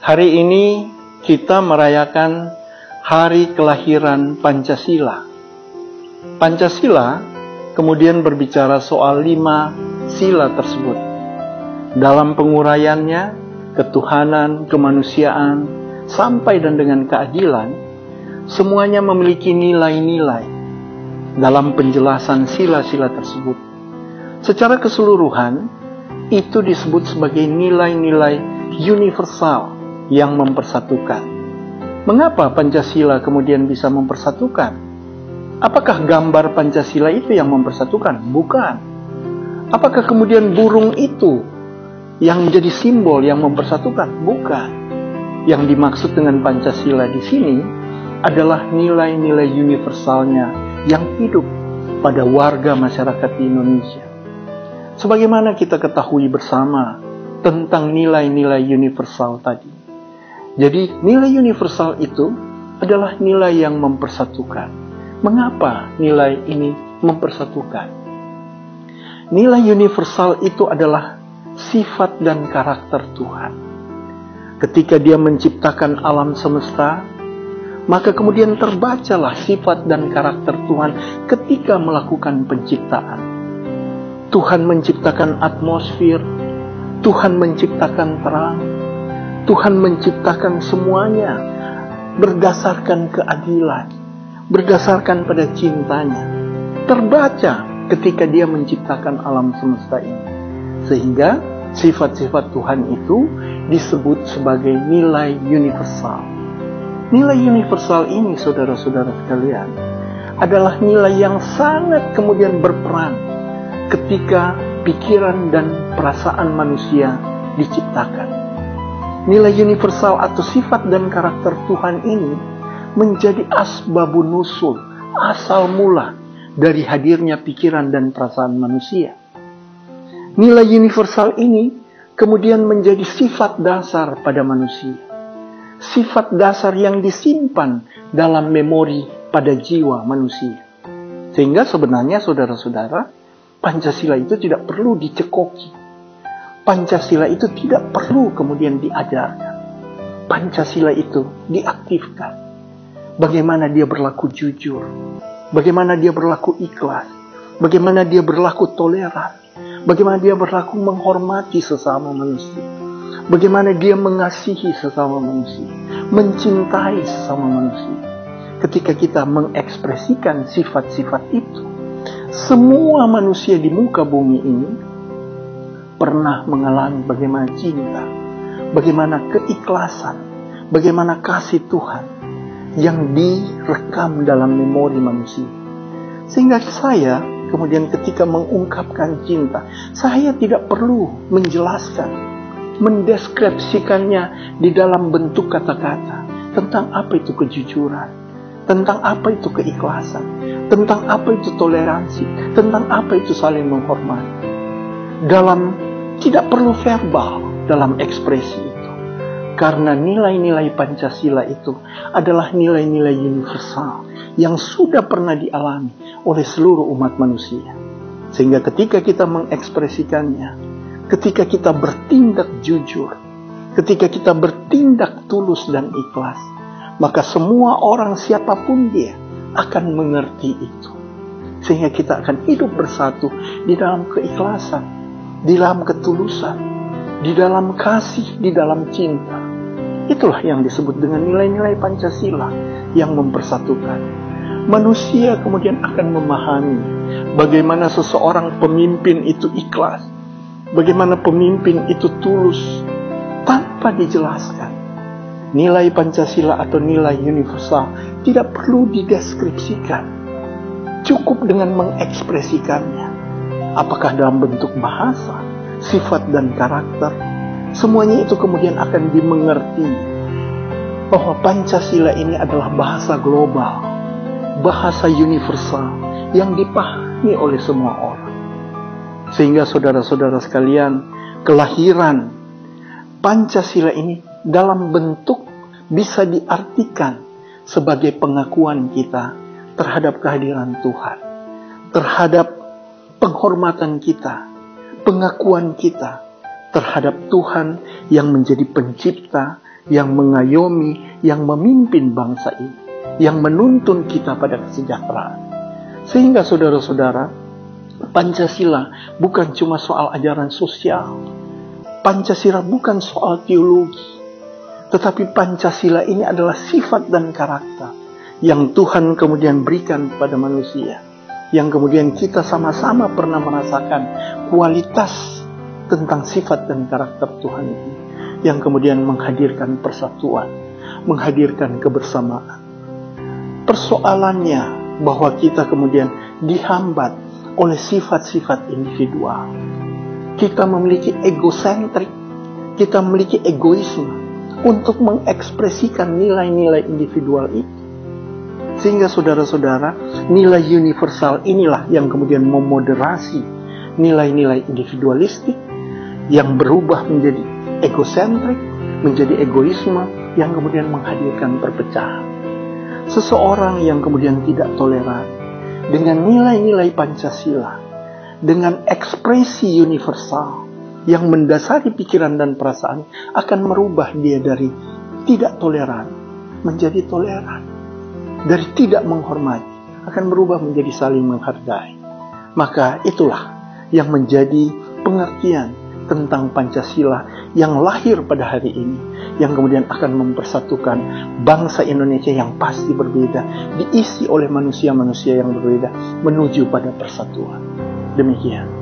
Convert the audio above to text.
Hari ini kita merayakan hari kelahiran Pancasila. Pancasila kemudian berbicara soal 5 sila tersebut. Dalam penguraiannya, ketuhanan, kemanusiaan, sampai dan dengan keadilan, semuanya memiliki nilai-nilai dalam penjelasan sila-sila tersebut. Secara keseluruhan, itu disebut sebagai nilai-nilai universal yang mempersatukan. Mengapa Pancasila kemudian bisa mempersatukan? Apakah gambar Pancasila itu yang mempersatukan? Bukan. Apakah kemudian burung itu yang menjadi simbol yang mempersatukan? Bukan. Yang dimaksud dengan Pancasila di sini adalah nilai-nilai universalnya yang hidup pada warga masyarakat di Indonesia. Sebagaimana kita ketahui bersama tentang nilai-nilai universal tadi. Jadi nilai universal itu adalah nilai yang mempersatukan. Mengapa nilai ini mempersatukan? Nilai universal itu adalah sifat dan karakter Tuhan. Ketika Dia menciptakan alam semesta, maka kemudian terbacalah sifat dan karakter Tuhan ketika melakukan penciptaan. Tuhan menciptakan atmosfer, Tuhan menciptakan terang, Tuhan menciptakan semuanya berdasarkan keadilan, berdasarkan pada cintanya. Terbaca ketika Dia menciptakan alam semesta ini. Sehingga sifat-sifat Tuhan itu disebut sebagai nilai universal. Nilai universal ini, saudara-saudara sekalian, adalah nilai yang sangat kemudian berperan ketika pikiran dan perasaan manusia diciptakan. Nilai universal atau sifat dan karakter Tuhan ini menjadi asbabun nusul, asal mula dari hadirnya pikiran dan perasaan manusia. Nilai universal ini kemudian menjadi sifat dasar pada manusia. Sifat dasar yang disimpan dalam memori pada jiwa manusia. Sehingga sebenarnya saudara-saudara, Pancasila itu tidak perlu dicekoki. Pancasila itu tidak perlu kemudian diajarkan. Pancasila itu diaktifkan. Bagaimana dia berlaku jujur. Bagaimana dia berlaku ikhlas. Bagaimana dia berlaku toleran. Bagaimana dia berlaku menghormati sesama manusia. Bagaimana dia mengasihi sesama manusia. Mencintai sesama manusia. Ketika kita mengekspresikan sifat-sifat itu, semua manusia di muka bumi ini pernah mengalami bagaimana cinta, bagaimana keikhlasan, bagaimana kasih Tuhan yang direkam dalam memori manusia. Sehingga saya kemudian ketika mengungkapkan cinta, saya tidak perlu menjelaskan, mendeskripsikannya di dalam bentuk kata-kata tentang apa itu kejujuran, tentang apa itu keikhlasan, tentang apa itu toleransi, tentang apa itu saling menghormati. Tidak perlu verbal dalam ekspresi itu. Karena nilai-nilai Pancasila itu adalah nilai-nilai universal yang sudah pernah dialami oleh seluruh umat manusia. Sehingga ketika kita mengekspresikannya, ketika kita bertindak jujur, ketika kita bertindak tulus dan ikhlas, maka semua orang siapapun dia akan mengerti itu. Sehingga kita akan hidup bersatu di dalam keikhlasan, di dalam ketulusan, di dalam kasih, di dalam cinta. Itulah yang disebut dengan nilai-nilai Pancasila yang mempersatukan. Manusia kemudian akan memahami bagaimana seseorang pemimpin itu ikhlas, bagaimana pemimpin itu tulus, tanpa dijelaskan. Nilai Pancasila atau nilai universal tidak perlu dideskripsikan. Cukup dengan mengekspresikannya. Apakah dalam bentuk bahasa, sifat dan karakter. Semuanya itu kemudian akan dimengerti bahwa Pancasila ini adalah bahasa global, bahasa universal yang dipahami oleh semua orang. Sehingga saudara-saudara sekalian, kelahiran Pancasila ini dalam bentuk bisa diartikan sebagai pengakuan kita terhadap kehadiran Tuhan, terhadap penghormatan kita, pengakuan kita terhadap Tuhan yang menjadi pencipta yang mengayomi, yang memimpin bangsa ini, yang menuntun kita pada kesejahteraan. Sehingga saudara-saudara, Pancasila bukan cuma soal ajaran sosial. Pancasila bukan soal teologi. Tetapi Pancasila ini adalah sifat dan karakter yang Tuhan kemudian berikan kepada manusia. Yang kemudian kita sama-sama pernah merasakan kualitas tentang sifat dan karakter Tuhan ini. Yang kemudian menghadirkan persatuan, menghadirkan kebersamaan. Persoalannya bahwa kita kemudian dihambat oleh sifat-sifat individual. Kita memiliki egosentrik, kita memiliki egoisme untuk mengekspresikan nilai-nilai individual itu. Sehingga saudara-saudara, nilai universal inilah yang kemudian memoderasi nilai-nilai individualistik yang berubah menjadi egosentrik, menjadi egoisme yang kemudian menghadirkan perpecahan. Seseorang yang kemudian tidak toleran dengan nilai-nilai Pancasila, dengan ekspresi universal yang mendasari pikiran dan perasaan, akan merubah dia dari tidak toleran menjadi toleran. Dari tidak menghormati akan berubah menjadi saling menghargai. Maka itulah yang menjadi pengertian tentang Pancasila yang lahir pada hari ini, yang kemudian akan mempersatukan bangsa Indonesia yang pasti berbeda, diisi oleh manusia-manusia yang berbeda menuju pada persatuan. Demikian.